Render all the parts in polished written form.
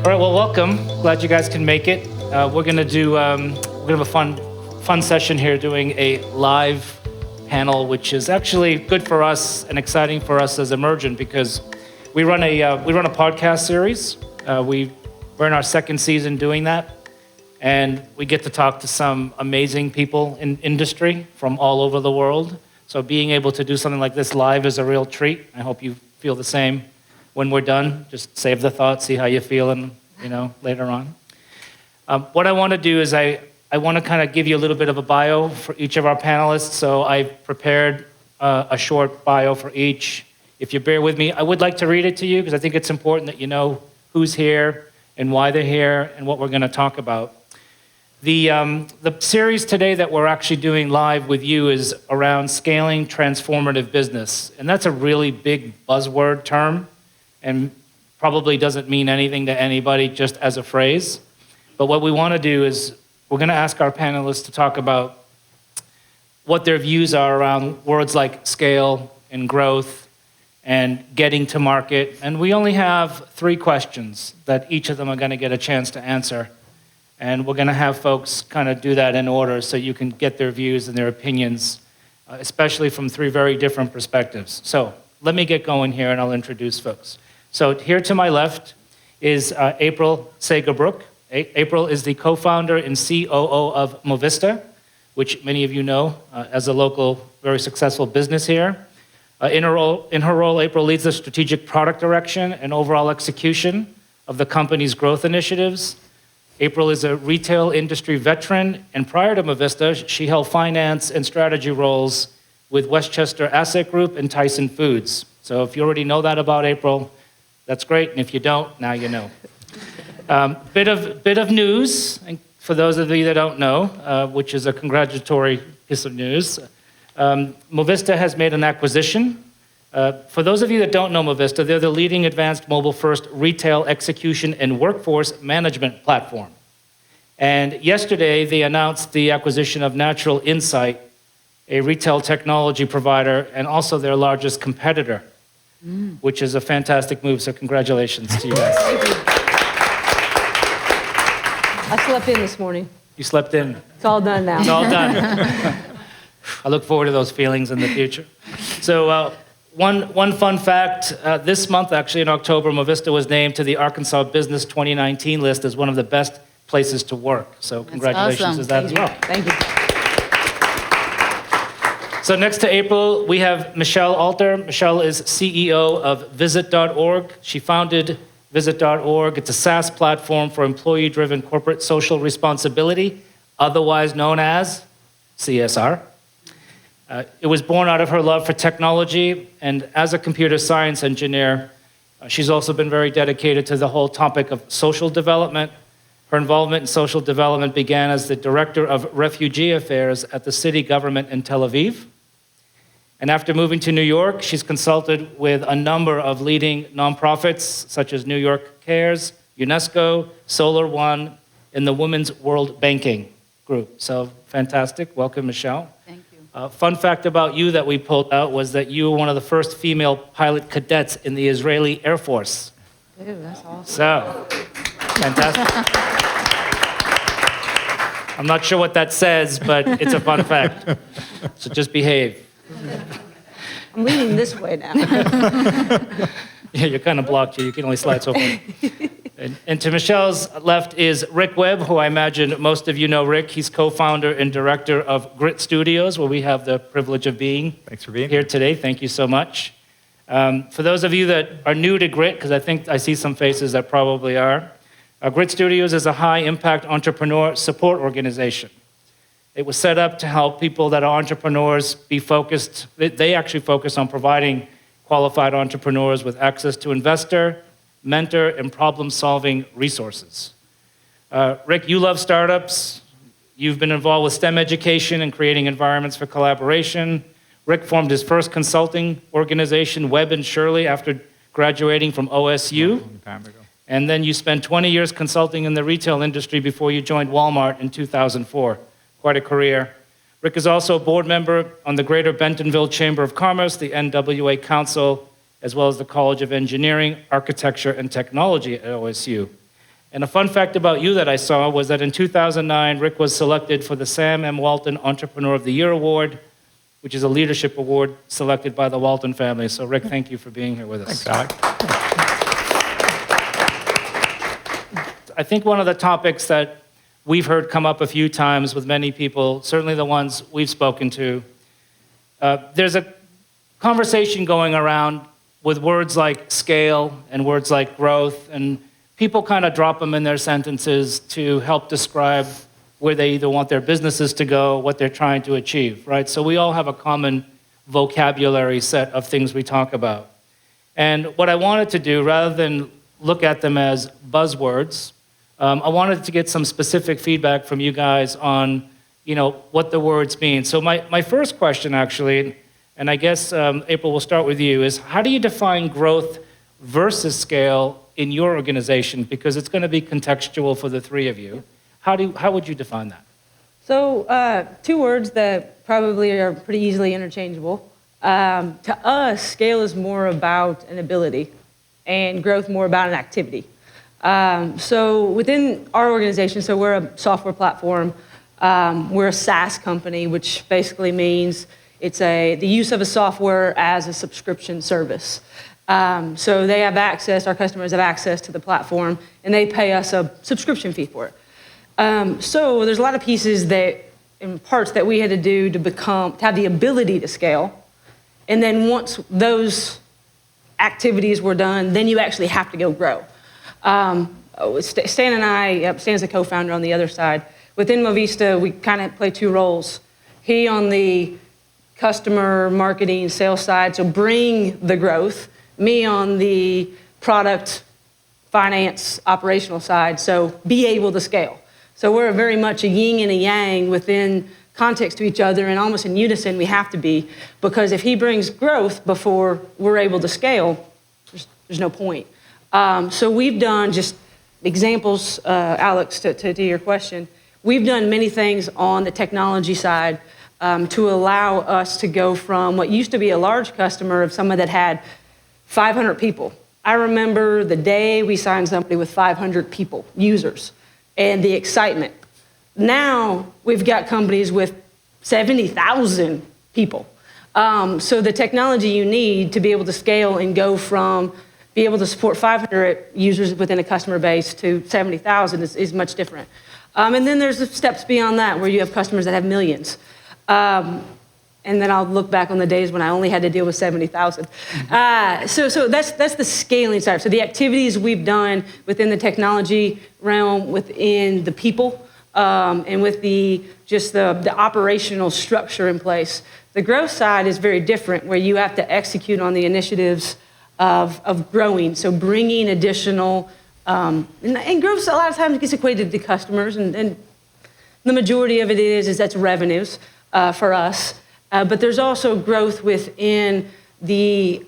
All right, well, welcome. Glad you guys can make it. We're gonna have a fun session here, doing a live panel, which is actually good for us and exciting for us as Emergent because we run a podcast series. We're in our second season doing that, and we get to talk to some amazing people in industry from all over the world. So being able to do something like this live is a real treat. I hope you feel the same when we're done. Just save the thought, see how you're feeling, later on. What I want to do is I want to kind of give you a little bit of a bio for each of our panelists. So I've prepared a short bio for each. If you bear with me, I would like to read it to you because I think it's important that you know who's here and why they're here and what we're going to talk about. The series today that we're actually doing live with you is around scaling transformative business. And that's a really big buzzword term and probably doesn't mean anything to anybody just as a phrase. But what we want to do is we're going to ask our panelists to talk about what their views are around words like scale and growth and getting to market. And we only have 3 questions that each of them are going to get a chance to answer. And we're going to have folks kind of do that in order so you can get their views and their opinions, especially from 3 very different perspectives. So let me get going here and I'll introduce folks. So here to my left is April Seggebruch. April is the co-founder and COO of Movista, which many of you know as a local, very successful business here. In her role, April leads the strategic product direction and overall execution of the company's growth initiatives. April is a retail industry veteran, and prior to Movista, she held finance and strategy roles with Westchester Asset Group and Tyson Foods. So if you already know that about April, that's great, and if you don't, now you know. Bit of news, and for those of you that don't know, which is a congratulatory piece of news. Movista has made an acquisition. For those of you that don't know Movista, they're the leading advanced mobile-first retail execution and workforce management platform. And yesterday, they announced the acquisition of Natural Insight, a retail technology provider, and also their largest competitor, which is a fantastic move. So congratulations to you guys. Thank you. I slept in this morning. You slept in. It's all done now. It's all done. I look forward to those feelings in the future. So one fun fact, this month, actually in October, Movista was named to the Arkansas Business 2019 list as one of the best places to work. So congratulations to that as well. Thank you. So next to April, we have Michal Alter. Michal is CEO of Visit.org. She founded Visit.org. It's a SaaS platform for employee-driven corporate social responsibility, otherwise known as CSR. It was born out of her love for technology, and as a computer science engineer, she's also been very dedicated to the whole topic of social development. Her involvement in social development began as the director of refugee affairs at the city government in Tel Aviv. And after moving to New York, she's consulted with a number of leading nonprofits, such as New York Cares, UNESCO, Solar One, and the Women's World Banking Group. So fantastic. Welcome, Michal. Thank you. Fun fact about you that we pulled out was that you were one of the first female pilot cadets in the Israeli Air Force. Ooh, that's awesome. So, fantastic. I'm not sure what that says, but it's a fun fact. So just behave. I'm leaning this way now. Yeah, you're kind of blocked here. You can only slide so far. And to Michal's left is Rick Webb, who I imagine most of you know Rick. He's co-founder and director of Grit Studios, where we have the privilege of being Thanks for being here today. Thank you so much. For those of you that are new to Grit, because I think I see some faces that probably are, Grit Studios is a high-impact entrepreneur support organization. It was set up to help people that are entrepreneurs be focused. They actually focus on providing qualified entrepreneurs with access to investor, mentor, and problem-solving resources. Rick, you love startups. You've been involved with STEM education and creating environments for collaboration. Rick formed his first consulting organization, Webb and Shirley, after graduating from OSU. And then you spent 20 years consulting in the retail industry before you joined Walmart in 2004. Quite a career. Rick is also a board member on the Greater Bentonville Chamber of Commerce, the NWA Council, as well as the College of Engineering, Architecture, and Technology at OSU. And a fun fact about you that I saw was that in 2009, Rick was selected for the Sam M. Walton Entrepreneur of the Year Award, which is a leadership award selected by the Walton family. So Rick, thank you for being here with us. Thanks, Alex. I think one of the topics that we've heard come up a few times with many people, certainly the ones we've spoken to, there's a conversation going around with words like scale and words like growth, and people kind of drop them in their sentences to help describe where they either want their businesses to go, what they're trying to achieve, right? So we all have a common vocabulary set of things we talk about. And what I wanted to do, rather than look at them as buzzwords, I wanted to get some specific feedback from you guys on, what the words mean. So my first question, actually, and I guess, April, we'll start with you, is how do you define growth versus scale in your organization? Because it's going to be contextual for the three of you. How would you define that? So two words that probably are pretty easily interchangeable. To us, scale is more about an ability and growth more about an activity. So within our organization, so we're a software platform, we're a SaaS company, which basically means it's the use of a software as a subscription service. So they have access, our customers have access to the platform, and they pay us a subscription fee for it. So there's a lot of pieces and parts that we had to do to have the ability to scale. And then once those activities were done, then you actually have to go grow. Stan and I, Stan's the co-founder on the other side. Within Movista, we kind of play two roles. He on the customer marketing sales side, so bring the growth. Me on the product finance operational side, so be able to scale. So we're very much a yin and a yang within context to each other, and almost in unison we have to be, because if he brings growth before we're able to scale, there's no point. So we've done just examples, Alex, to your question. We've done many things on the technology side to allow us to go from what used to be a large customer of someone that had 500 people. I remember the day we signed somebody with 500 people, users, and the excitement. Now we've got companies with 70,000 people. So the technology you need to be able to scale and go from be able to support 500 users within a customer base to 70,000 is much different. And then there's the steps beyond that where you have customers that have millions. And then I'll look back on the days when I only had to deal with 70,000. So that's the scaling side. So the activities we've done within the technology realm, within the people, and with the operational structure in place. The growth side is very different, where you have to execute on the initiatives of growing. So bringing additional, and growth a lot of times gets equated to customers, and the majority of it is that's revenues for us. But there's also growth within the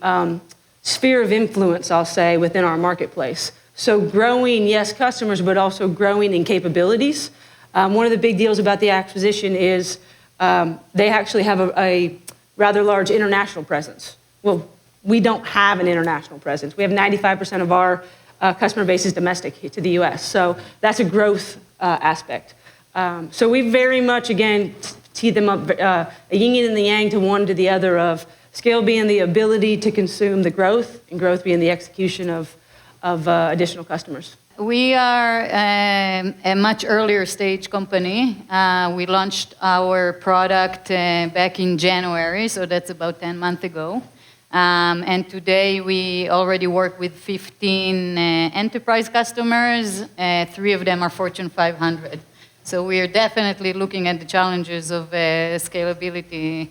sphere of influence, I'll say, within our marketplace. So growing, yes, customers, but also growing in capabilities. One of the big deals about the acquisition is they actually have a rather large international presence. Well, we don't have an international presence. We have 95% of our customer base is domestic to the US. So that's a growth aspect. So we very much, again, tee them up, a yin and the yang to one to the other, of scale being the ability to consume the growth, and growth being the execution of additional customers. We are a much earlier stage company. We launched our product back in January, so that's about 10 months ago. And today we already work with 15 enterprise customers. 3 of them are Fortune 500. So we are definitely looking at the challenges of scalability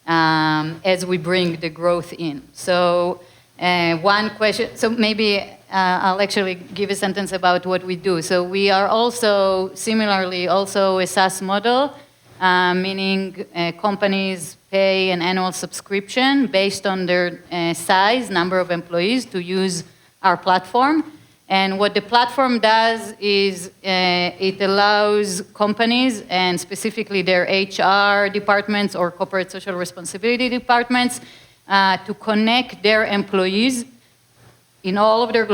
as we bring the growth in. So one question, so maybe I'll actually give a sentence about what we do. So we are also, similarly, also a SaaS model, meaning companies pay an annual subscription based on their size, number of employees, to use our platform. And what the platform does is it allows companies, and specifically their HR departments or corporate social responsibility departments, to connect their employees in all of their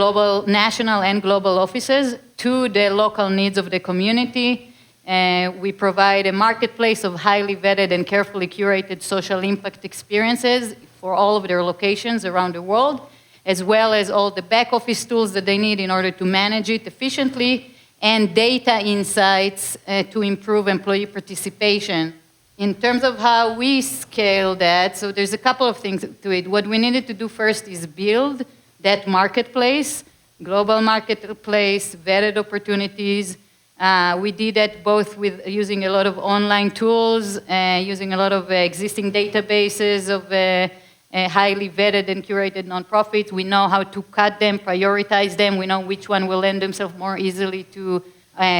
national and global offices to the local needs of the community. We provide a marketplace of highly vetted and carefully curated social impact experiences for all of their locations around the world, as well as all the back office tools that they need in order to manage it efficiently, and data insights to improve employee participation. In terms of how we scale that, so there's a couple of things to it. What we needed to do first is build that marketplace, global marketplace, vetted opportunities. We did that both with using a lot of online tools, using a lot of existing databases of highly vetted and curated nonprofits. We know how to cut them, prioritize them. We know which one will lend themselves more easily to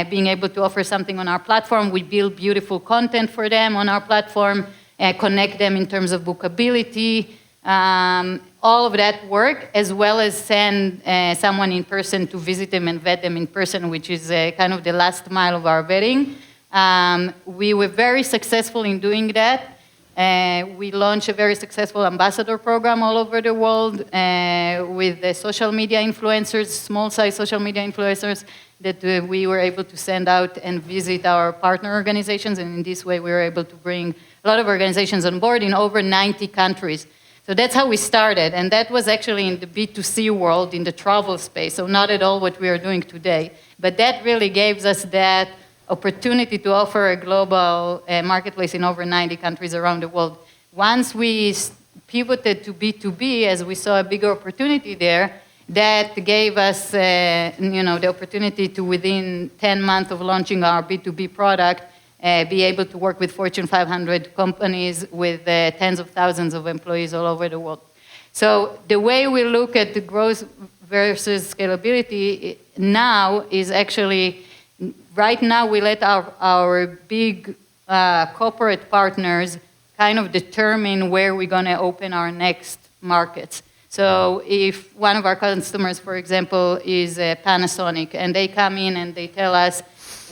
being able to offer something on our platform. We build beautiful content for them on our platform, connect them in terms of bookability, all of that work, as well as send someone in person to visit them and vet them in person, which is kind of the last mile of our vetting. We were very successful in doing that. We launched a very successful ambassador program all over the world with the social media influencers, small-size social media influencers that we were able to send out and visit our partner organizations. And in this way, we were able to bring a lot of organizations on board in over 90 countries. So that's how we started. And that was actually in the B2C world, in the travel space. So not at all what we are doing today. But that really gave us that opportunity to offer a global marketplace in over 90 countries around the world. Once we pivoted to B2B, as we saw a bigger opportunity there, that gave us the opportunity to, within 10 months of launching our B2B product, be able to work with Fortune 500 companies with tens of thousands of employees all over the world. So the way we look at the growth versus scalability now is actually, right now we let our big corporate partners kind of determine where we're going to open our next markets. So if one of our customers, for example, is Panasonic, and they come in and they tell us,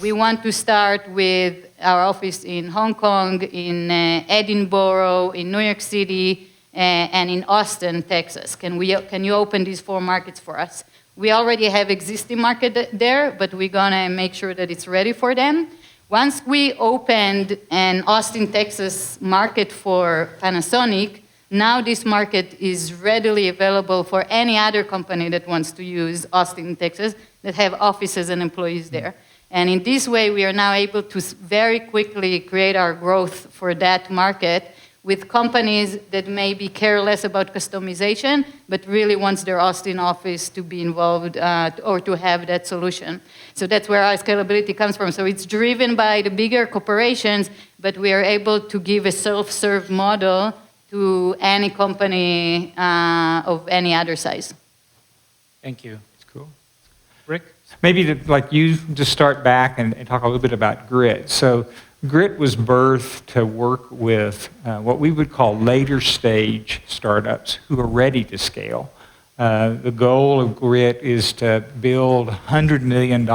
we want to start with our office in Hong Kong, in Edinburgh, in New York City, and in Austin, Texas. Can you open these 4 markets for us? We already have existing market there, but we're gonna make sure that it's ready for them. Once we opened an Austin, Texas market for Panasonic, now this market is readily available for any other company that wants to use Austin, Texas, that have offices and employees there. And in this way, we are now able to very quickly create our growth for that market with companies that maybe care less about customization, but really wants their Austin office to be involved or to have that solution. So that's where our scalability comes from. So it's driven by the bigger corporations, but we are able to give a self-serve model to any company of any other size. Thank you. That's cool. Rick? Maybe you just start back and talk a little bit about GRIT. So GRIT was birthed to work with what we would call later stage startups who are ready to scale. The goal of GRIT is to build $100 million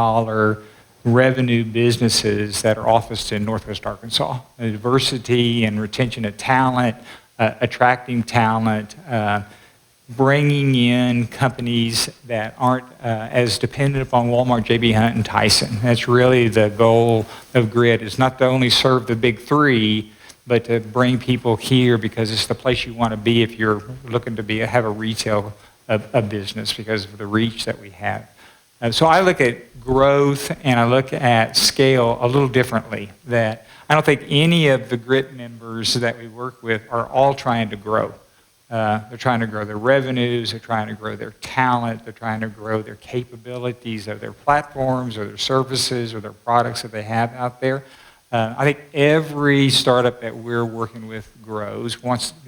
revenue businesses that are officed in Northwest Arkansas. Diversity and retention of talent, attracting talent, bringing in companies that aren't as dependent upon Walmart, J.B. Hunt, and Tyson. That's really the goal of GRIT, is not to only serve the big 3, but to bring people here because it's the place you want to be if you're looking to have a retail business because of the reach that we have. So I look at growth and I look at scale a little differently. That I don't think any of the GRIT members that we work with are all trying to grow. They're trying to grow their revenues, they're trying to grow their talent, they're trying to grow their capabilities of their platforms or their services or their products that they have out there. I think every startup that we're working with grows,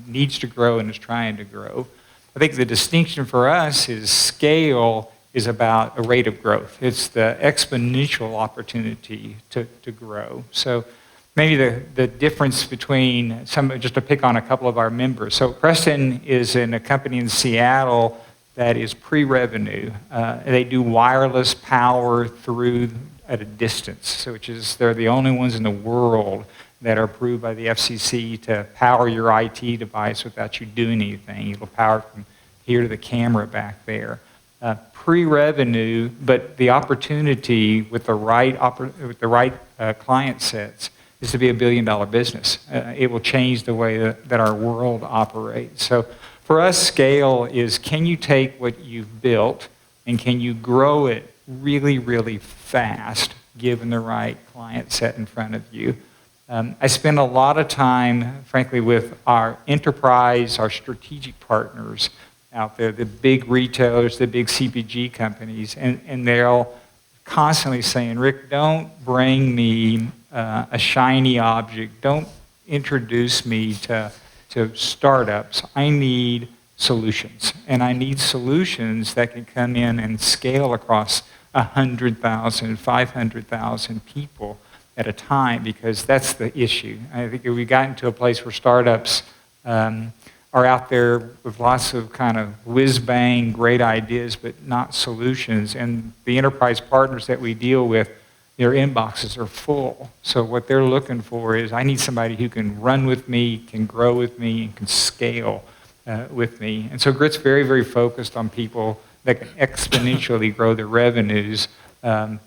needs to grow and is trying to grow. I think the distinction for us is scale is about a rate of growth. It's the exponential opportunity to grow. So maybe the difference between just to pick on a couple of our members. So Preston is in a company in Seattle that is pre-revenue. They do wireless power through at a distance, so they're the only ones in the world that are approved by the FCC to power your IT device without you doing anything. It'll power from here to the camera back there. pre-revenue, but the opportunity with the right client sets is to be a billion-dollar business. It will change the way that our world operates. So for us, scale is, can you take what you've built and can you grow it really, really fast given the right client set in front of you? I spend a lot of time, frankly, with our enterprise, our strategic partners out there, the big retailers, the big CPG companies, and they'll constantly saying, Rick, don't bring me a shiny object. Don't introduce me to startups. I need solutions. And I need solutions that can come in and scale across 100,000, 500,000 people at a time, because that's the issue. I think if we've gotten to a place where startups are out there with lots of kind of whiz-bang, great ideas, but not solutions. And the enterprise partners that we deal with, their inboxes are full. So what they're looking for is, I need somebody who can run with me, can grow with me, and can scale with me. And so Grit's very, very focused on people that can exponentially grow their revenues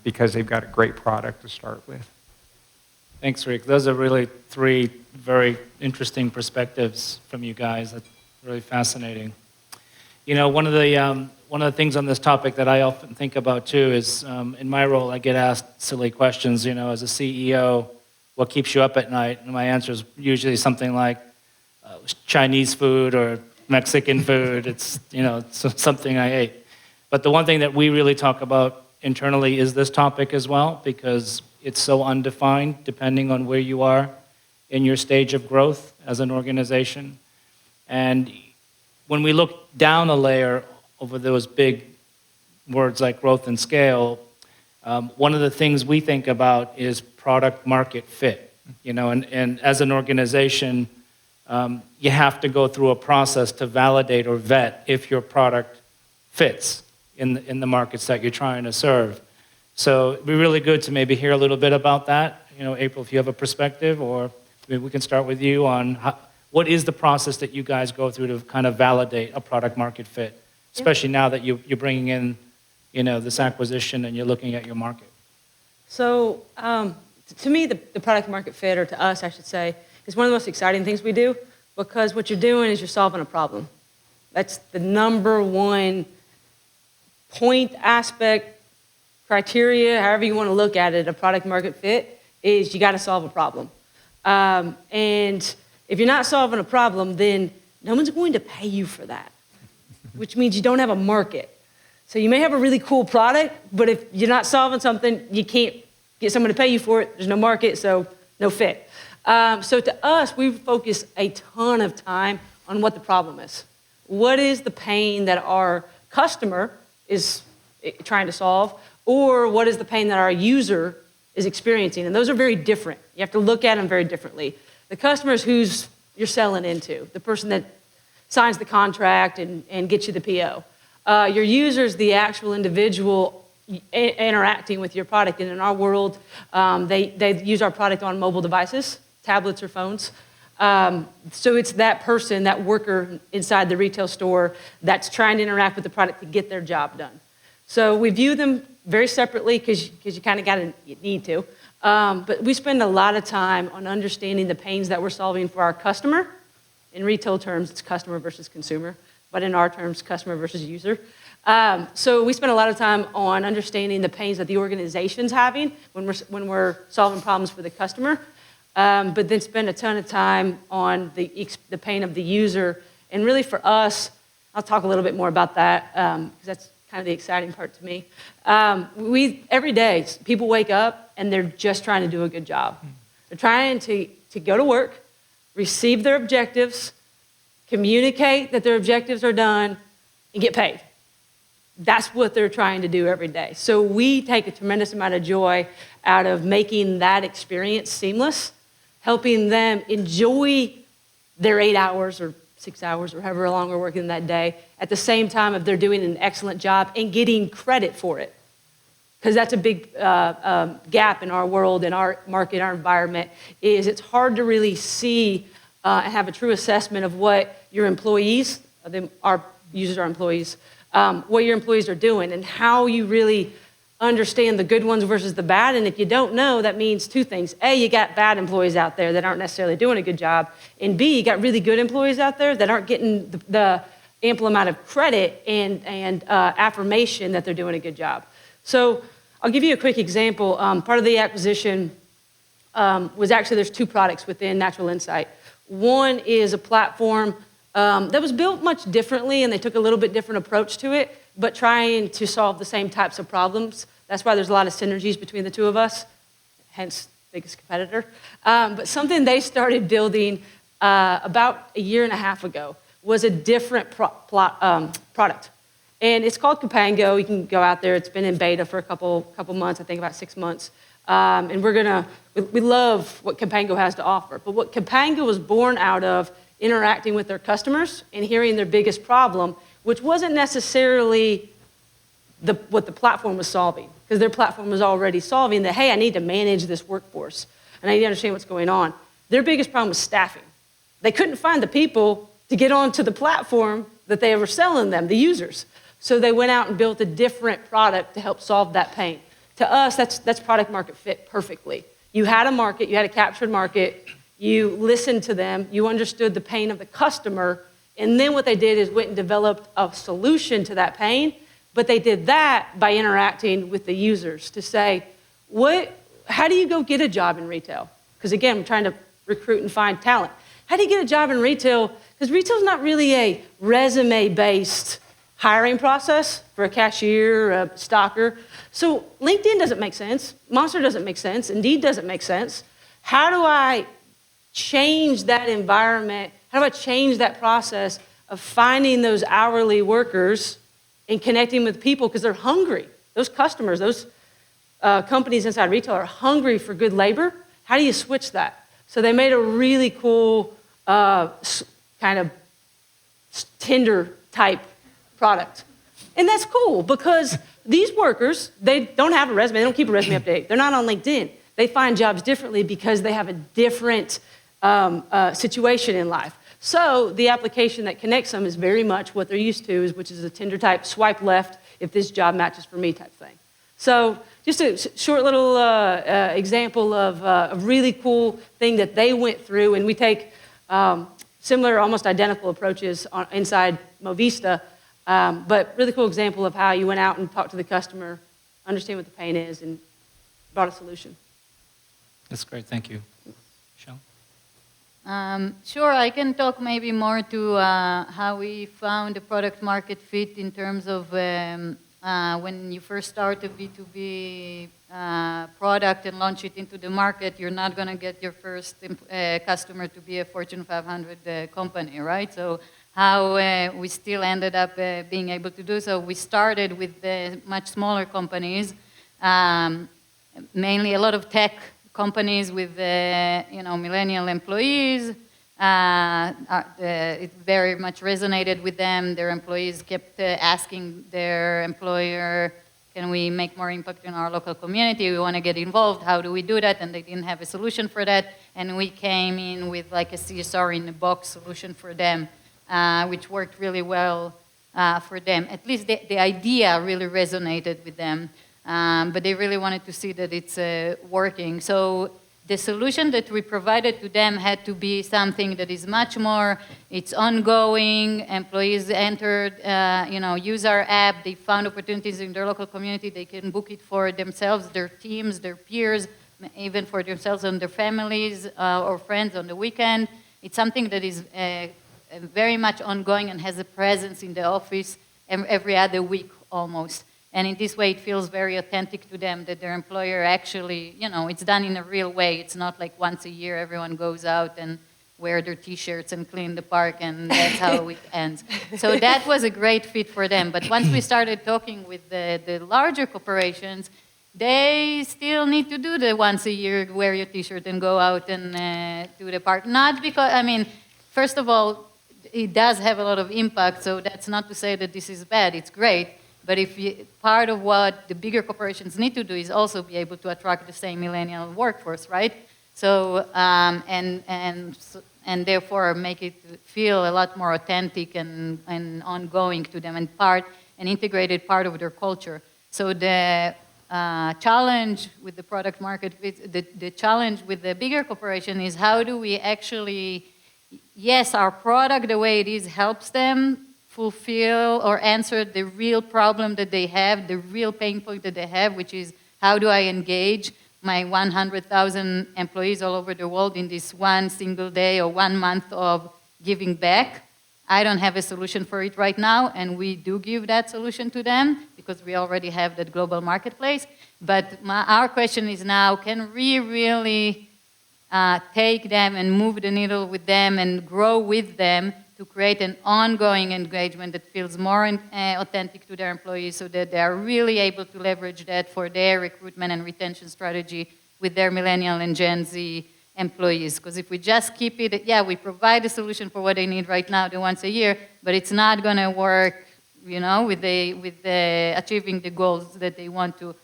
because they've got a great product to start with. Thanks, Rick. Those are really three very interesting perspectives from you guys. That's really fascinating. You know, one of the things on this topic that I often think about too is, in my role, I get asked silly questions. You know, as a CEO, what keeps you up at night? And my answer is usually something like Chinese food or Mexican food. It's, you know, it's something I ate. But the one thing that we really talk about internally is this topic as well, because it's so undefined depending on where you are in your stage of growth as an organization. And when we look down a layer over those big words like growth and scale, one of the things we think about is product market fit. You know, and as an organization, you have to go through a process to validate or vet if your product fits in the markets that you're trying to serve. So it'd be really good to maybe hear a little bit about that. You know, April, if you have a perspective, or maybe we can start with you on what is the process that you guys go through to kind of validate a product market fit, especially now that you're bringing in, you know, this acquisition and you're looking at your market. So to me, the product market fit, or to us, I should say, is one of the most exciting things we do, because what you're doing is you're solving a problem. That's the number one point, aspect, criteria, however you want to look at it, a product market fit, is you got to solve a problem. And if you're not solving a problem, then no one's going to pay you for that, which means you don't have a market. So you may have a really cool product, but if you're not solving something, you can't get someone to pay you for it. There's no market, so no fit. So to us, we focus a ton of time on what the problem is. What is the pain that our customer is trying to solve, or what is the pain that our user is experiencing? And those are very different. You have to look at them very differently. The customer is who's you're selling into, the person that signs the contract and gets you the PO. Your user is the actual individual interacting with your product. And in our world, they use our product on mobile devices, tablets or phones. So it's that person, that worker inside the retail store that's trying to interact with the product to get their job done. So we view them very separately because you kind of need to. But we spend a lot of time on understanding the pains that we're solving for our customer. In retail terms, it's customer versus consumer, but in our terms, customer versus user. So we spend a lot of time on understanding the pains that the organization's having when we're solving problems for the customer, but then spend a ton of time on the pain of the user. And really for us, I'll talk a little bit more about that because that's kind of the exciting part to me. Every day, people wake up and they're just trying to do a good job. They're trying to go to work, receive their objectives, communicate that their objectives are done, and get paid. That's what they're trying to do every day. So we take a tremendous amount of joy out of making that experience seamless, helping them enjoy their 8 hours or 6 hours or however long we're working that day, at the same time if they're doing an excellent job and getting credit for it. Because that's a big gap in our world, in our market, our environment, is it's hard to really see and have a true assessment of what your employees, our users are employees, what your employees are doing and how you really understand the good ones versus the bad. And if you don't know, that means two things. A, you got bad employees out there that aren't necessarily doing a good job. And B, you got really good employees out there that aren't getting the ample amount of credit and affirmation that they're doing a good job. So I'll give you a quick example. Part of the acquisition was actually, there's two products within Natural Insight. One is a platform that was built much differently, and they took a little bit different approach to it, but trying to solve the same types of problems. That's why there's a lot of synergies between the two of us, hence biggest competitor. But something they started building about a year and a half ago was a different product. And it's called Capango. You can go out there. It's been in beta for a couple months, I think about 6 months. And we love what Capango has to offer. But what Capango was born out of interacting with their customers and hearing their biggest problem, which wasn't necessarily what the platform was solving, because their platform was already solving that, hey, I need to manage this workforce, and I need to understand what's going on. Their biggest problem was staffing. They couldn't find the people to get onto the platform that they were selling them, the users. So they went out and built a different product to help solve that pain. To us, that's product market fit perfectly. You had a market, you had a captured market, you listened to them, you understood the pain of the customer, and then what they did is went and developed a solution to that pain, but they did that by interacting with the users to say, how do you go get a job in retail? Because again, I'm trying to recruit and find talent. How do you get a job in retail? Because retail is not really a resume-based hiring process for a cashier, a stocker. So LinkedIn doesn't make sense. Monster doesn't make sense. Indeed doesn't make sense. How do I change that environment? How do I change that process of finding those hourly workers and connecting with people because they're hungry? Those customers, those companies inside retail are hungry for good labor. How do you switch that? So they made a really cool kind of Tinder type product. And that's cool because these workers, they don't have a resume. They don't keep a resume up to date. They're not on LinkedIn. They find jobs differently because they have a different situation in life. So the application that connects them is very much what they're used to, which is a Tinder type swipe left if this job matches for me type thing. So just a short little example of a really cool thing that they went through, and we take similar, almost identical approaches inside Movista, but really cool example of how you went out and talked to the customer, understand what the pain is, and brought a solution. That's great. Thank you. Michal? Sure, I can talk maybe more to how we found the product market fit in terms of when you first start a B2B product and launch it into the market, you're not going to get your first customer to be a Fortune 500 company, right? So how we still ended up being able to do so, we started with much smaller companies, mainly a lot of tech companies with millennial employees. It very much resonated with them. Their employees kept asking their employer, can we make more impact in our local community? We want to get involved. How do we do that? And they didn't have a solution for that. And we came in with like a CSR in a box solution for them, which worked really well for them. At least the idea really resonated with them. But they really wanted to see that it's working. So the solution that we provided to them had to be something that is much more, it's ongoing, employees entered, use our app, they found opportunities in their local community, they can book it for themselves, their teams, their peers, even for themselves and their families or friends on the weekend. It's something that is very much ongoing and has a presence in the office every other week almost. And in this way, it feels very authentic to them that their employer actually, it's done in a real way. It's not like once a year everyone goes out and wear their T-shirts and clean the park and that's how it ends. So that was a great fit for them. But once we started talking with the larger corporations, they still need to do the once a year, wear your T-shirt and go out and do the park. Not because, first of all, it does have a lot of impact, so that's not to say that this is bad. It's great. But part of what the bigger corporations need to do is also be able to attract the same millennial workforce, right? So, and therefore make it feel a lot more authentic and ongoing to them. And part an integrated part of their culture. So the challenge with the product market fit, the challenge with the bigger corporation is how do we actually, yes, our product the way it is helps them fulfill or answer the real problem that they have, the real pain point that they have, which is how do I engage my 100,000 employees all over the world in this one single day or 1 month of giving back. I don't have a solution for it right now, and we do give that solution to them because we already have that global marketplace. But our question is now, can we really take them and move the needle with them and grow with them to create an ongoing engagement that feels more authentic to their employees so that they are really able to leverage that for their recruitment and retention strategy with their millennial and Gen Z employees. Because if we just keep it, yeah, we provide a solution for what they need right now, the once a year, but it's not going to work, you know, with the achieving the goals that they want to.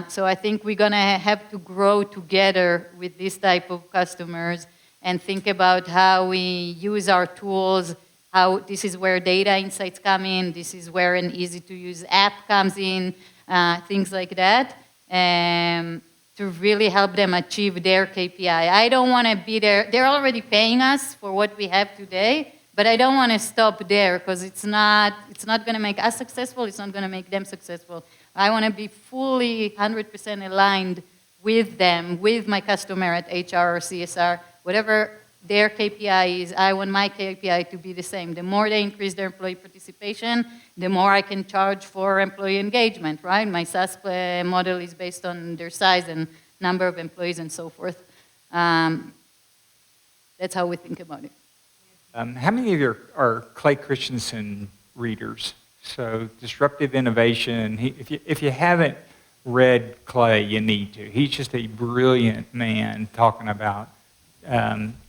So I think we're going to have to grow together with this type of customers and think about how we use our tools, how this is where data insights come in, this is where an easy-to-use app comes in, things like that, to really help them achieve their KPI. I don't want to be there. They're already paying us for what we have today, but I don't want to stop there because it's not going to make us successful, it's not going to make them successful. I want to be fully 100% aligned with them, with my customer at HR or CSR, whatever their KPI is, I want my KPI to be the same. The more they increase their employee participation, the more I can charge for employee engagement, right? My SaaS model is based on their size and number of employees and so forth. That's how we think about it. How many of you are Clay Christensen readers? So Disruptive Innovation, if you haven't read Clay, you need to. He's just a brilliant man talking about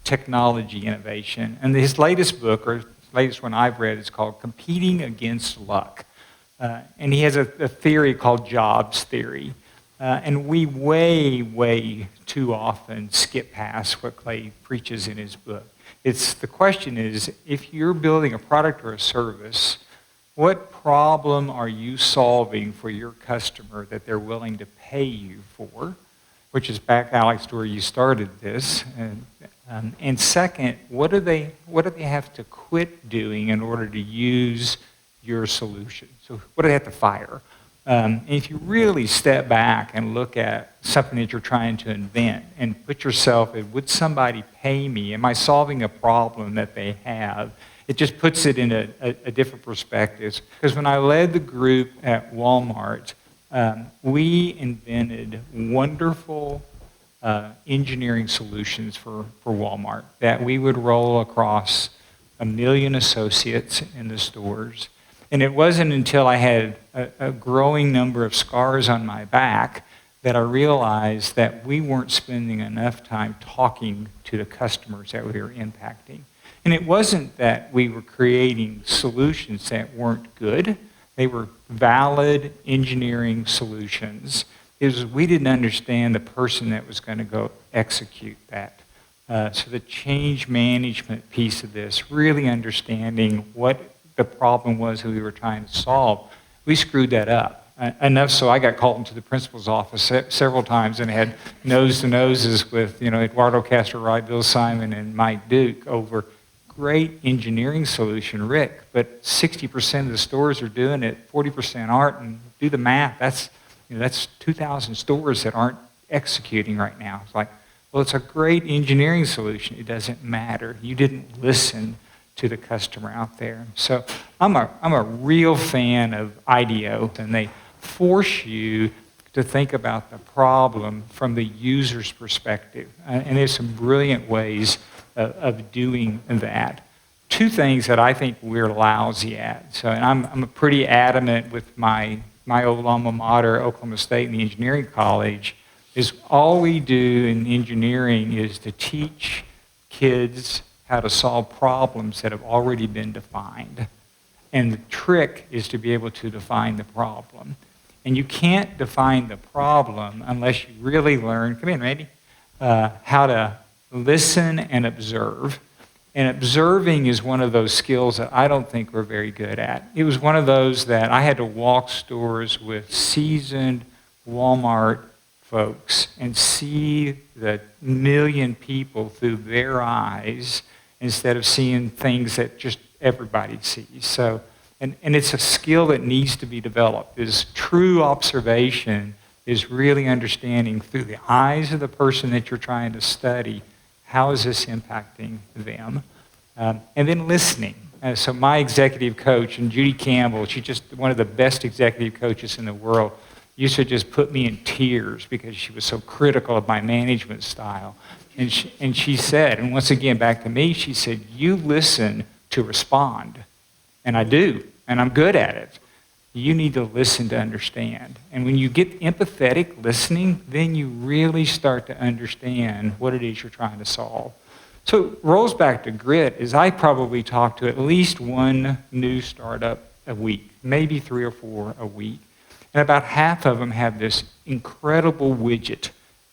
technology innovation. And his latest book, or latest one I've read, is called Competing Against Luck. And he has a theory called jobs theory. And we way too often skip past what Clay preaches in his book. The question is, if you're building a product or a service, what problem are you solving for your customer that they're willing to pay you for? Which is back, Alex, to where you started this. And second, what do they have to quit doing in order to use your solution? So what do they have to fire? And if you really step back and look at something that you're trying to invent and put yourself in, would somebody pay me? Am I solving a problem that they have? It just puts it in a different perspective. Because when I led the group at Walmart, we invented wonderful engineering solutions for Walmart that we would roll across 1 million associates in the stores. And it wasn't until I had a growing number of scars on my back that I realized that we weren't spending enough time talking to the customers that we were impacting. And it wasn't that we were creating solutions that weren't good. They were valid engineering solutions. It was we didn't understand the person that was going to go execute that. So the change management piece of this, really understanding what the problem was that we were trying to solve, we screwed that up. Enough so I got called into the principal's office several times and had nose-to-noses with Eduardo Castro-Wright, Bill Simon, and Mike Duke over great engineering solution, Rick, but 60% of the stores are doing it, 40% aren't, and do the math, that's 2,000 stores that aren't executing right now. It's like, well, it's a great engineering solution. It doesn't matter. You didn't listen to the customer out there. So I'm a real fan of IDEO, and they force you to think about the problem from the user's perspective. And there's some brilliant ways of doing that. Two things that I think we're lousy at. So, and I'm pretty adamant with my old alma mater, Oklahoma State, and the engineering college, is all we do in engineering is to teach kids how to solve problems that have already been defined. And the trick is to be able to define the problem. And you can't define the problem unless you really learn, come in, Randy, how to listen and observe. And observing is one of those skills that I don't think we're very good at. It was one of those that I had to walk stores with seasoned Walmart folks and see the million people through their eyes instead of seeing things that just everybody sees. So, and it's a skill that needs to be developed. Is true observation is really understanding through the eyes of the person that you're trying to study, how is this impacting them? And then listening. So my executive coach, and Judy Campbell, she's just one of the best executive coaches in the world, used to just put me in tears because she was so critical of my management style. And she said, and once again back to me, she said, you listen to respond. And I do, and I'm good at it. You need to listen to understand. And when you get empathetic listening, then you really start to understand what it is you're trying to solve. So it rolls back to grit is I probably talk to at least one new startup a week, maybe 3 or 4 a week. And about half of them have this incredible widget.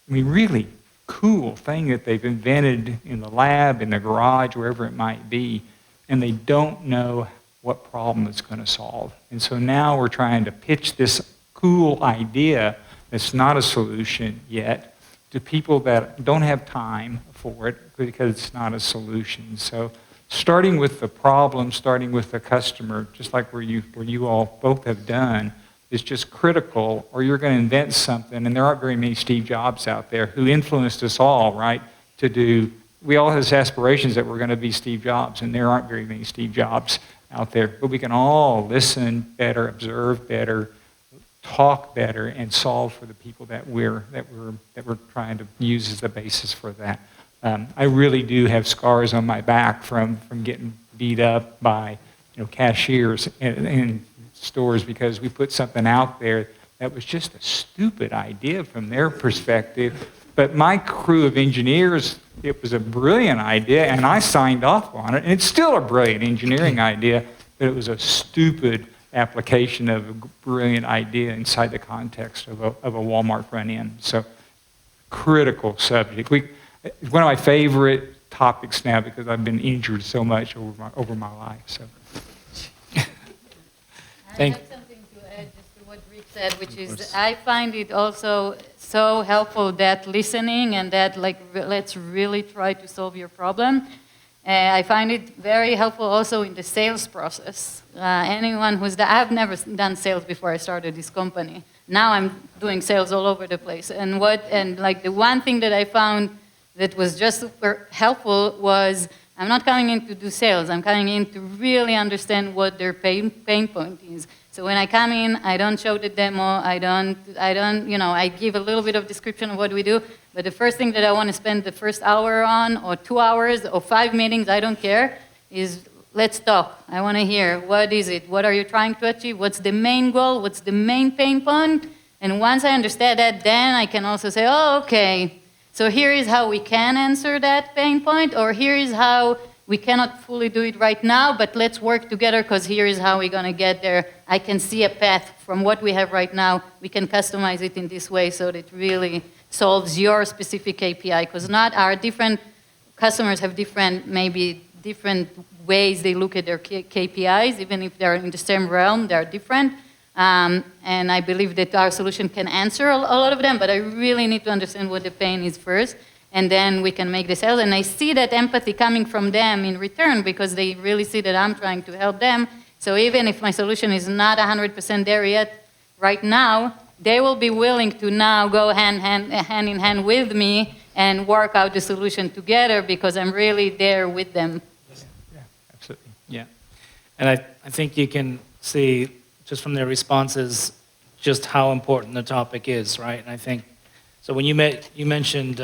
I mean, really cool thing that they've invented in the lab, in the garage, wherever it might be, and they don't know what problem it's going to solve. And so now we're trying to pitch this cool idea that's not a solution yet to people that don't have time for it because it's not a solution. So starting with the problem, starting with the customer, just like where you all both have done, is just critical, or you're going to invent something, and there aren't very many Steve Jobs out there who influenced us all, right, to do, we all have aspirations that we're going to be Steve Jobs, and there aren't very many Steve Jobs out there, but we can all listen better, observe better, talk better, and solve for the people that we're trying to use as the basis for that. I really do have scars on my back from getting beat up by cashiers in stores because we put something out there that was just a stupid idea from their perspective. But my crew of engineers, it was a brilliant idea, and I signed off on it. And it's still a brilliant engineering idea, but it was a stupid application of a brilliant idea inside the context of a Walmart front end. So, critical subject. It's one of my favorite topics now because I've been injured so much over my life. So. I have something to add just to what Rick said, which is I find it also so helpful that listening and that let's really try to solve your problem. I find it very helpful also in the sales process. Anyone I've never done sales before I started this company. Now I'm doing sales all over the place. And the one thing that I found that was just super helpful was I'm not coming in to do sales. I'm coming in to really understand what their pain point is. So when I come in, I don't show the demo. I give a little bit of description of what we do. But the first thing that I want to spend the first hour on, or 2 hours, or 5 meetings, I don't care, is let's talk. I want to hear, what is it? What are you trying to achieve? What's the main goal? What's the main pain point? And once I understand that, then I can also say, oh, okay, so here is how we can answer that pain point, or here is how we cannot fully do it right now, but let's work together because here is how we're going to get there. I can see a path from what we have right now. We can customize it in this way so that it really solves your specific KPI, because not our different customers have different ways they look at their KPIs, even if they're in the same realm, they're different. And I believe that our solution can answer a lot of them, but I really need to understand what the pain is first, and then we can make the sales. And I see that empathy coming from them in return because they really see that I'm trying to help them. So even if my solution is not 100% there yet right now, they will be willing to now go hand in hand with me and work out the solution together because I'm really there with them. Yeah, absolutely. Yeah. And I think you can see just from their responses just how important the topic is, right? And I think, so when you mentioned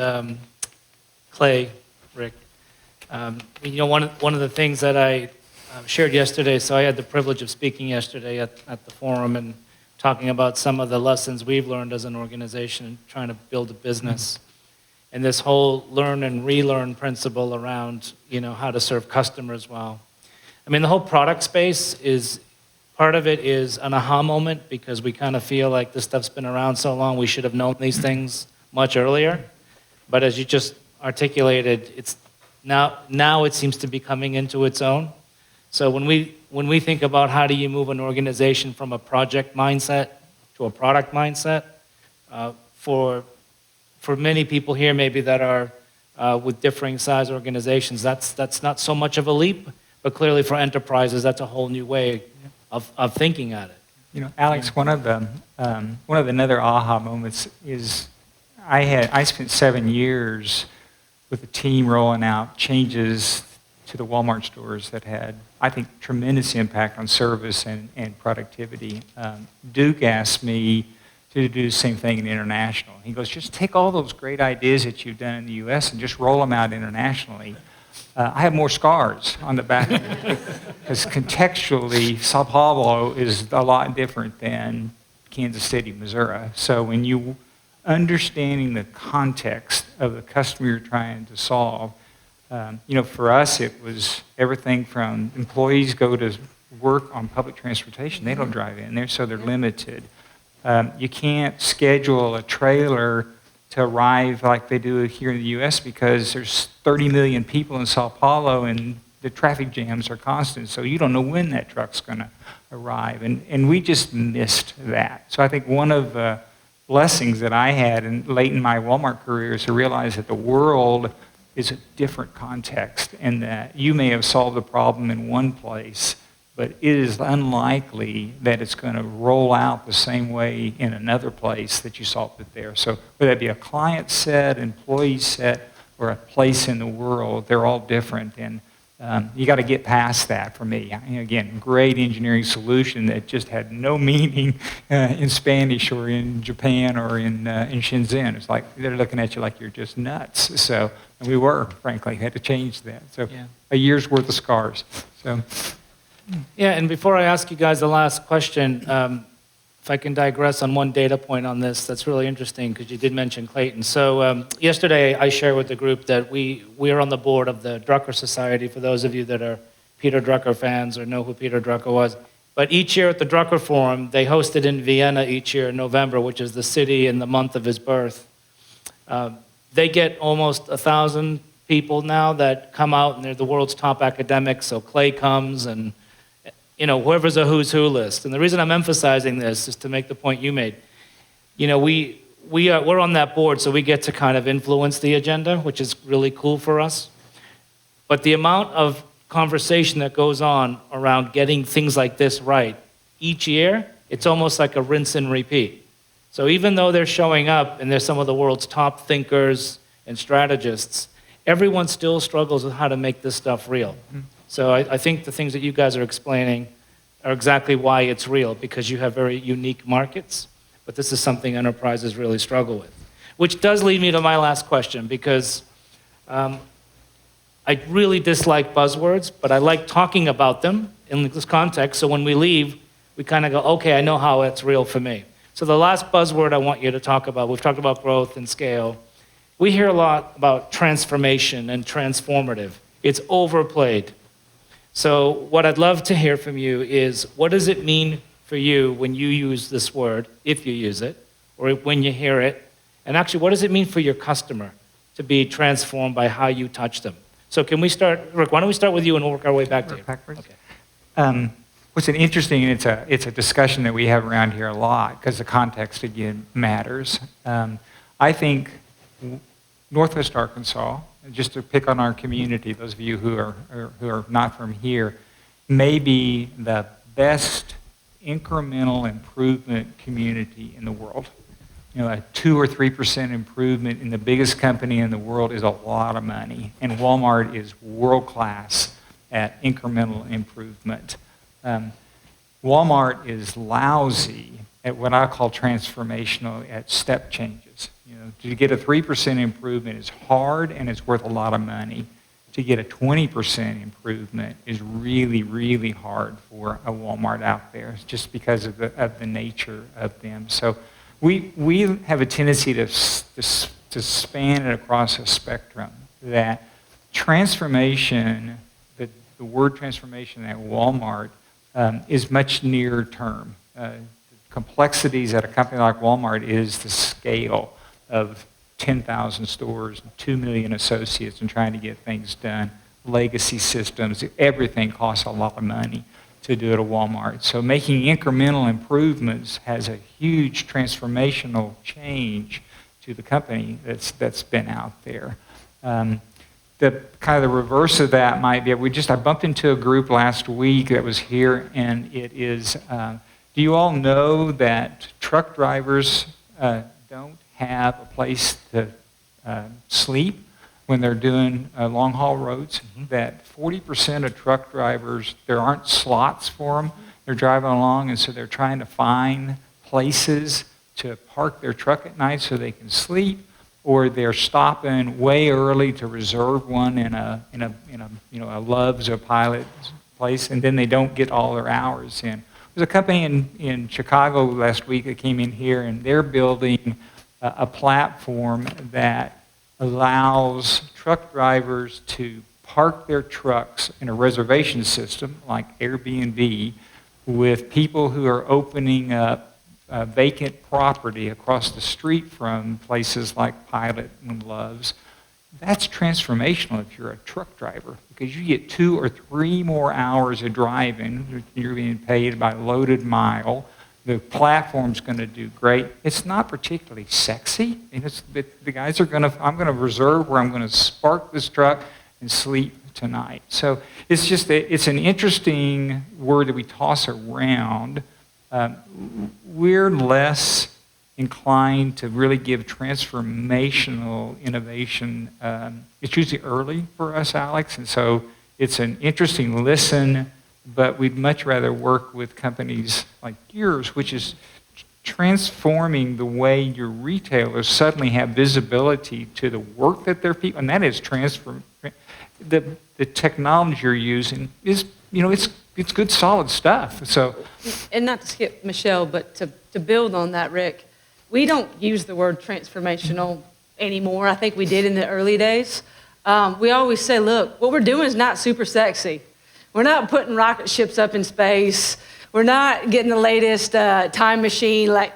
Clay, Rick, one of the things that I shared yesterday, so I had the privilege of speaking yesterday at the forum and talking about some of the lessons we've learned as an organization trying to build a business. And this whole learn and relearn principle around, how to serve customers well. I mean, the whole product space is, part of it is an aha moment because we kind of feel like this stuff's been around so long, we should have known these things much earlier. But as you just articulated, Now it seems to be coming into its own. So when we think about how do you move an organization from a project mindset to a product mindset, for many people here maybe that are with differing size organizations, that's not so much of a leap, but clearly for enterprises, that's a whole new way of thinking at it. You know, Alex, one of the another aha moments is I spent 7 years with a team rolling out changes to the Walmart stores that had, I think, tremendous impact on service and productivity. Duke asked me to do the same thing in international. He goes, just take all those great ideas that you've done in the U.S. and just roll them out internationally. I have more scars on the back of it because contextually, Sao Paulo is a lot different than Kansas City, Missouri. So when you understanding the context of the customer you're trying to solve, you know, for us it was everything from employees go to work on public transportation. They don't drive in there, so they're limited. You can't schedule a trailer to arrive like they do here in the U.S. because there's 30 million people in Sao Paulo and the traffic jams are constant, so you don't know when that truck's going to arrive. And we just missed that. So I think one of the blessings that I had late in my Walmart career is to realize that the world is a different context and that you may have solved a problem in one place, but it is unlikely that it's going to roll out the same way in another place that you solved it there. So whether that be a client set, employee set, or a place in the world, they're all different. And you got to get past that for me. Again, great engineering solution that just had no meaning in Spanish or in Japan or in Shenzhen. It's like they're looking at you like you're just nuts. So, and we were, frankly, had to change that. So a year's worth of scars. So. Yeah, and before I ask you guys the last question, if I can digress on one data point on this, that's really interesting because you did mention Clayton. So yesterday I shared with the group that we are on the board of the Drucker Society, for those of you that are Peter Drucker fans or know who Peter Drucker was. But each year at the Drucker Forum, they host it in Vienna each year in November, which is the city and the month of his birth. They get almost 1,000 people now that come out, and they're the world's top academics. So Clay comes and you know, whoever's a who's who list. And the reason I'm emphasizing this is to make the point you made. You know, we're on that board, so we get to kind of influence the agenda, which is really cool for us. But the amount of conversation that goes on around getting things like this right each year, it's almost like a rinse and repeat. So even though they're showing up and they're some of the world's top thinkers and strategists, everyone still struggles with how to make this stuff real. So I think the things that you guys are explaining are exactly why it's real, because you have very unique markets, but this is something enterprises really struggle with. Which does lead me to my last question, because I really dislike buzzwords, but I like talking about them in this context, so when we leave, we kind of go, okay, I know how it's real for me. So the last buzzword I want you to talk about, we've talked about growth and scale. We hear a lot about transformation and transformative. It's overplayed. So what I'd love to hear from you is, what does it mean for you when you use this word, if you use it, or when you hear it? And actually, what does it mean for your customer to be transformed by how you touch them? So can we start, Rick, why don't we start with you and we'll work our way back to you. Backwards? Okay. What's an interesting, and it's a discussion that we have around here a lot, because the context, again, matters. I think Northwest Arkansas, just to pick on our community, those of you who are not from here, may be the best incremental improvement community in the world. You know, a 2 or 3% improvement in the biggest company in the world is a lot of money, and Walmart is world class at incremental improvement. Walmart is lousy at what I call transformational, at step changes. You know, to get a 3% improvement is hard and it's worth a lot of money. To get a 20% improvement is really, really hard for a Walmart out there, just because of the nature of them. So we have a tendency to span it across a spectrum. That transformation, the word transformation at Walmart is much nearer term. Complexities at a company like Walmart is the scale of 10,000 stores, 2 million associates, and trying to get things done. Legacy systems, everything costs a lot of money to do it at Walmart. So making incremental improvements has a huge transformational change to the company that's been out there. The kind of the reverse of that might be, I bumped into a group last week that was here, and it is, do you all know that truck drivers don't have a place to sleep when they're doing long haul roads? That 40% of truck drivers, there aren't slots for them. They're driving along, and so they're trying to find places to park their truck at night so they can sleep, or they're stopping way early to reserve one in a Love's or Pilot place, and then they don't get all their hours in. There's a company in Chicago last week that came in here, and they're building a platform that allows truck drivers to park their trucks in a reservation system like Airbnb with people who are opening up vacant property across the street from places like Pilot and Love's. That's transformational if you're a truck driver, because you get 2 or 3 more hours of driving. You're being paid by loaded mile. The platform's going to do great. It's not particularly sexy. The guys are I'm going to reserve where I'm going to park this truck and sleep tonight. So it's an interesting word that we toss around. We're less inclined to really give transformational innovation. It's usually early for us, Alex, and so it's an interesting listen, but we'd much rather work with companies like yours, which is transforming the way your retailers suddenly have visibility to the work that their people, and that is transform. The technology you're using is, it's good, solid stuff. So, and not to skip Michelle, but to build on that, Rick, we don't use the word transformational anymore. I think we did in the early days. We always say, look, what we're doing is not super sexy. We're not putting rocket ships up in space. We're not getting the latest time machine. Like,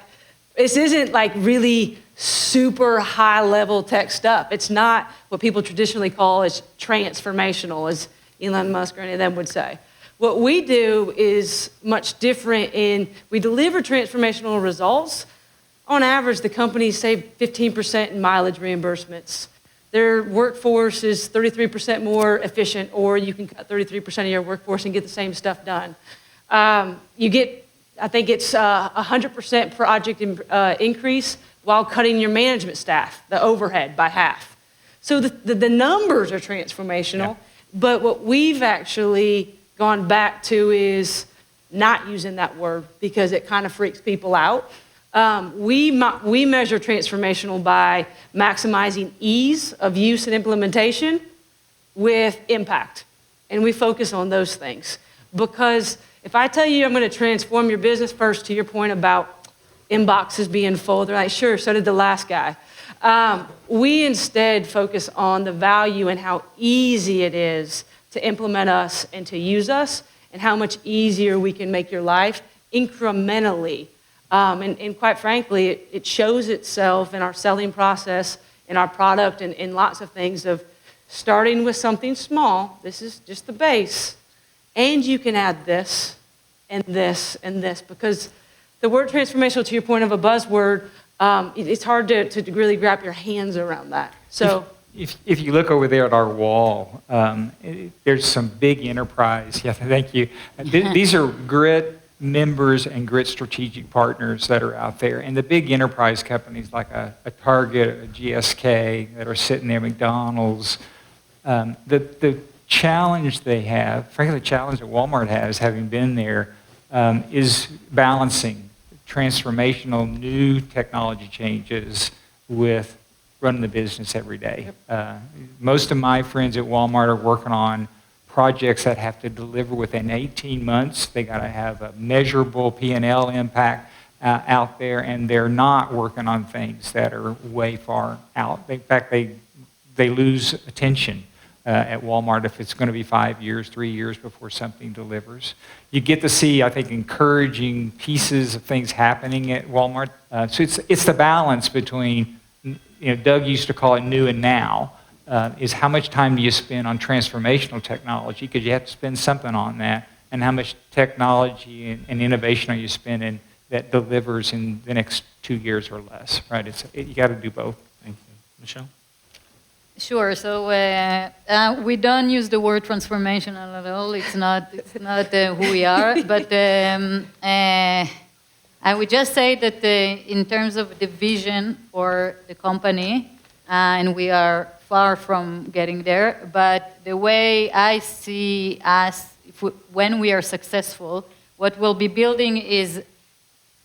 this isn't like really super high level tech stuff. It's not what people traditionally call as transformational, as Elon Musk or any of them would say. What we do is much different in we deliver transformational results. On average, the companies save 15% in mileage reimbursements. Their workforce is 33% more efficient, or you can cut 33% of your workforce and get the same stuff done. You get, I think it's 100% project increase while cutting your management staff, the overhead, by half. So the numbers are transformational, but what we've actually gone back to is not using that word because it kind of freaks people out. We measure transformational by maximizing ease of use and implementation with impact. And we focus on those things. Because if I tell you I'm going to transform your business, first to your point about inboxes being full, they're like, sure, so did the last guy. We instead focus on the value and how easy it is to implement us and to use us, and how much easier we can make your life incrementally. And quite frankly, it shows itself in our selling process, in our product, and in lots of things of starting with something small. This is just the base. And you can add this, and this, and this. Because the word transformational, to your point of a buzzword, it's hard to really wrap your hands around that. So, If you look over there at our wall, there's some big enterprise. Yeah, thank you. These are GRIT members and GRIT strategic partners that are out there. And the big enterprise companies like a Target, a GSK, that are sitting there, McDonald's, the challenge they have, frankly the challenge that Walmart has, having been there, is balancing transformational new technology changes with running the business every day. Most of my friends at Walmart are working on projects that have to deliver within 18 months. They got to have a measurable P&L impact out there, and they're not working on things that are way far out. In fact, they lose attention at Walmart if it's going to be 5 years, 3 years before something delivers. You get to see, I think, encouraging pieces of things happening at Walmart. So it's the balance between Doug used to call it new and now, is how much time do you spend on transformational technology, because you have to spend something on that, and how much technology and innovation are you spending that delivers in the next 2 years or less, right? You got to do both. Thank you. Michelle? Sure. So we don't use the word transformational at all. It's not who we are. But I would just say that in terms of the vision for the company, and we are far from getting there. But the way I see us, when we are successful, what we'll be building is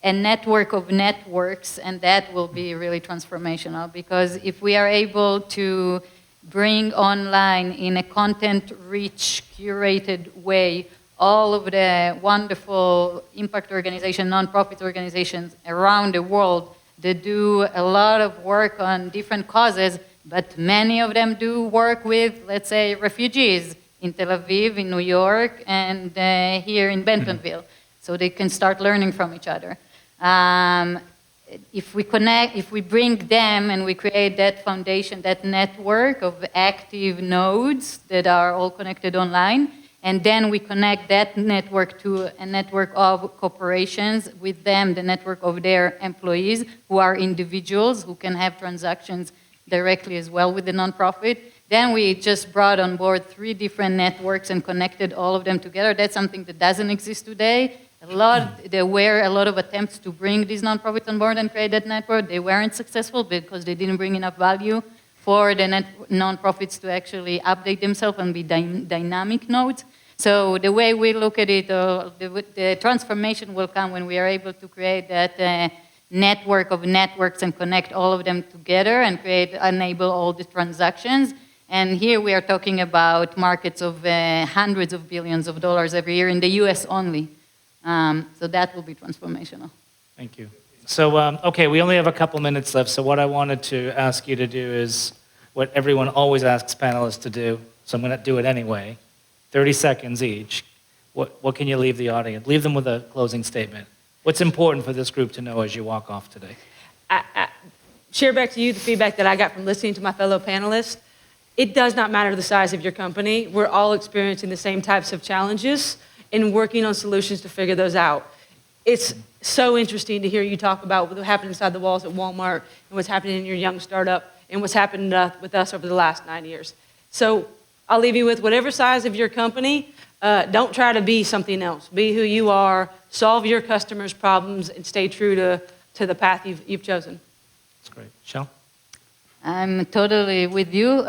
a network of networks, and that will be really transformational, because if we are able to bring online in a content-rich, curated way all of the wonderful impact organizations, nonprofit organizations around the world that do a lot of work on different causes, but many of them do work with, let's say, refugees in Tel Aviv, in New York, and here in Bentonville, so they can start learning from each other. If we bring them and we create that foundation, that network of active nodes that are all connected online, and then we connect that network to a network of corporations, with them the network of their employees, who are individuals who can have transactions directly as well with the nonprofit. Then we just brought on board 3 different networks and connected all of them together. That's something that doesn't exist today. There were a lot of attempts to bring these nonprofits on board and create that network. They weren't successful because they didn't bring enough value for the nonprofits to actually update themselves and be dynamic nodes. So the way we look at it, the transformation will come when we are able to create that network of networks and connect all of them together and enable all the transactions. And here we are talking about markets of hundreds of billions of dollars every year in the US only. So that will be transformational. Thank you. So, okay, we only have a couple minutes left, so what I wanted to ask you to do is what everyone always asks panelists to do, so I'm going to do it anyway. 30 seconds each. What can you leave the audience? Leave them with a closing statement. What's important for this group to know as you walk off today? I share back to you the feedback that I got from listening to my fellow panelists. It does not matter the size of your company. We're all experiencing the same types of challenges and working on solutions to figure those out. It's so interesting to hear you talk about what happened inside the walls at Walmart and what's happening in your young startup and what's happened with us over the last 9 years. So I'll leave you with whatever size of your company, don't try to be something else. Be who you are, solve your customers' problems, and stay true to the path you've chosen. That's great. Michelle? I'm totally with you.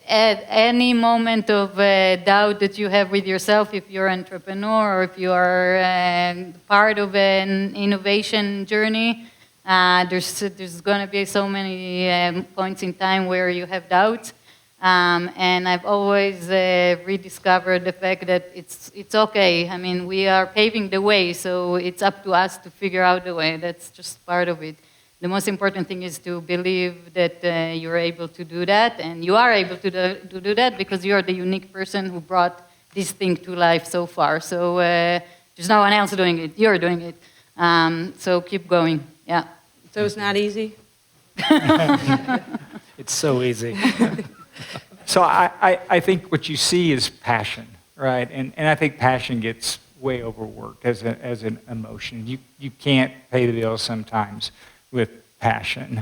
At any moment of doubt that you have with yourself, if you're an entrepreneur or if you are part of an innovation journey, there's going to be so many points in time where you have doubts. And I've always rediscovered the fact that it's okay. I mean, we are paving the way, so it's up to us to figure out the way. That's just part of it. The most important thing is to believe that you're able to do that, and you are able to do that because you're the unique person who brought this thing to life so far. So there's no one else doing it. You're doing it. So keep going. Yeah. So it's not easy? It's so easy. So I think what you see is passion, right? And I think passion gets way overworked as an emotion. You can't pay the bills sometimes with passion.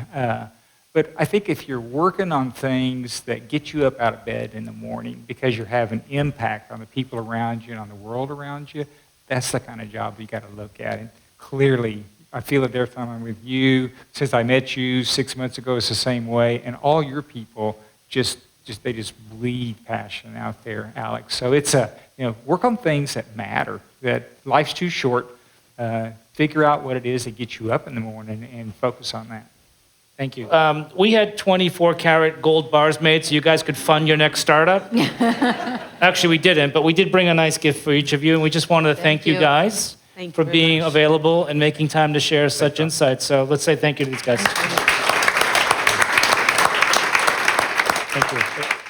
But I think if you're working on things that get you up out of bed in the morning because you're having impact on the people around you and on the world around you, that's the kind of job you got to look at. And clearly, I feel it every time I'm with you. Since I met you 6 months ago, it's the same way. And all your people they just bleed passion out there, Alex. So it's work on things that matter, that life's too short. Figure out what it is that gets you up in the morning and focus on that. Thank you. We had 24-karat gold bars made so you guys could fund your next startup. Actually, we didn't, but we did bring a nice gift for each of you, and we just wanted to thank you guys for being available and making time to share such insights. So let's say thank you to these guys. Thank you.